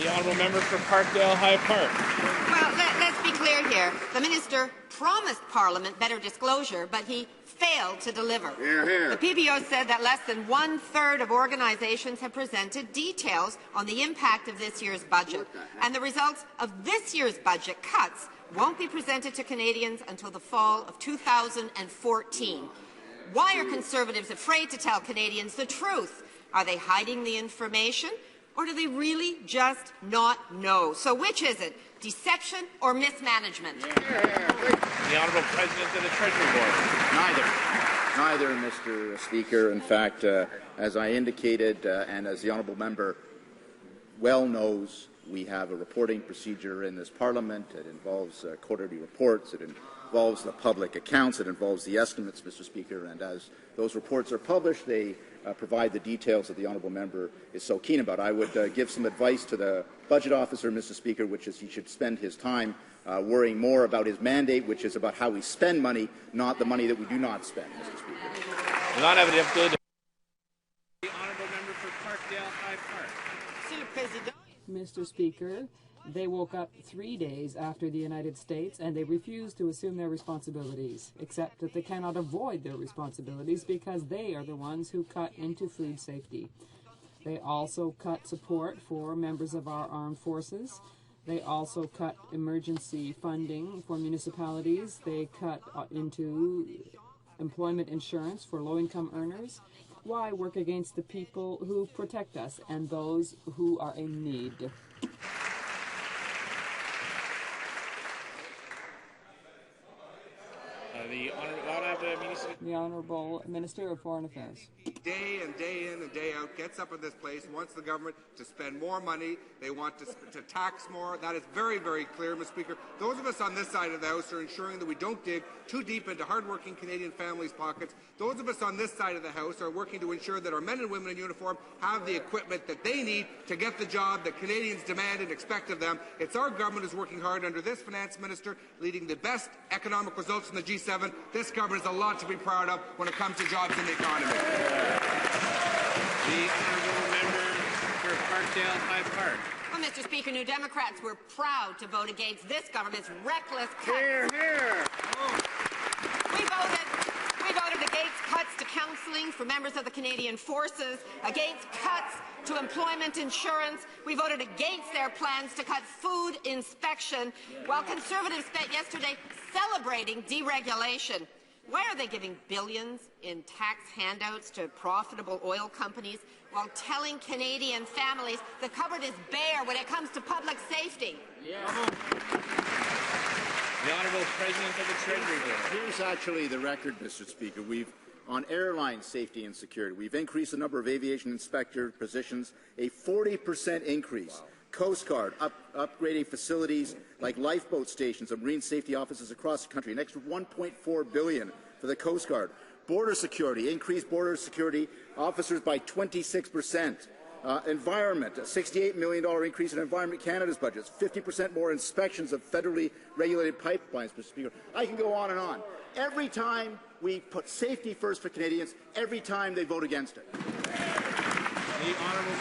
The honourable member for Parkdale-High Park. Well, let's be clear here. The minister promised Parliament better disclosure, but he failed to deliver. Hear, hear. The PBO said that less than one-third of organisations have presented details on the impact of this year's budget, and the results of this year's budget cuts won't be presented to Canadians until the fall of 2014. Why are Conservatives afraid to tell Canadians the truth? Are they hiding the information? Or do they really just not know? So which is it? Deception or mismanagement? The Honourable President of the Treasury Board. Neither, Mr. Speaker. In fact, as I indicated, and as the honourable member well knows, we have a reporting procedure in this Parliament. It involves quarterly reports. It involves the public accounts. It involves the estimates, Mr. Speaker. And as those reports are published, they provide the details that the honourable member is so keen about. I would give some advice to the Budget Officer, Mr. Speaker, which is he should spend his time worrying more about his mandate, which is about how we spend money, not the money that we do not spend, Mr. Speaker. Will not have a difficulty. The honourable member for Parkdale-High Park. Mr. Speaker, they woke up 3 days after the United States and they refused to assume their responsibilities, except that they cannot avoid their responsibilities because they are the ones who cut into food safety. They also cut support for members of our armed forces. They also cut emergency funding for municipalities. They cut into employment insurance for low-income earners. Why work against the people who protect us and those who are in need? The Honourable Minister of Foreign Affairs. Day in and day out, gets up in this place, wants the government to spend more money. They want to tax more. That is very, very clear, Mr. Speaker. Those of us on this side of the House are ensuring that we don't dig too deep into hardworking Canadian families' pockets. Those of us on this side of the House are working to ensure that our men and women in uniform have the equipment that they need to get the job that Canadians demand and expect of them. It's our government who's working hard under this Finance Minister, leading the best economic results in the G7. This government has a lot to be proud of when it comes to jobs in the economy. The honourable member for Parkdale-High Park. Well, Mr. Speaker, New Democrats were proud to vote against this government's reckless cuts. Hear, hear. We voted against cuts to counselling for members of the Canadian Forces, against cuts to employment insurance. We voted against their plans to cut food inspection, while Conservatives spent yesterday celebrating deregulation. Why are they giving billions in tax handouts to profitable oil companies while telling Canadian families the cupboard is bare when it comes to public safety? The Honourable President of the Treasury Board. Here's actually the record, Mr. Speaker. On airline safety and security, we've increased the number of aviation inspector positions, a 40% increase. Coast Guard, upgrading facilities like lifeboat stations and marine safety offices across the country, an extra $1.4 billion for the Coast Guard. Border security, increased border security officers by 26%. Environment, a $68 million increase in Environment Canada's budgets, 50% more inspections of federally regulated pipelines, Mr. Speaker. I can go on and on. Every time we put safety first for Canadians, every time they vote against it. The honourable member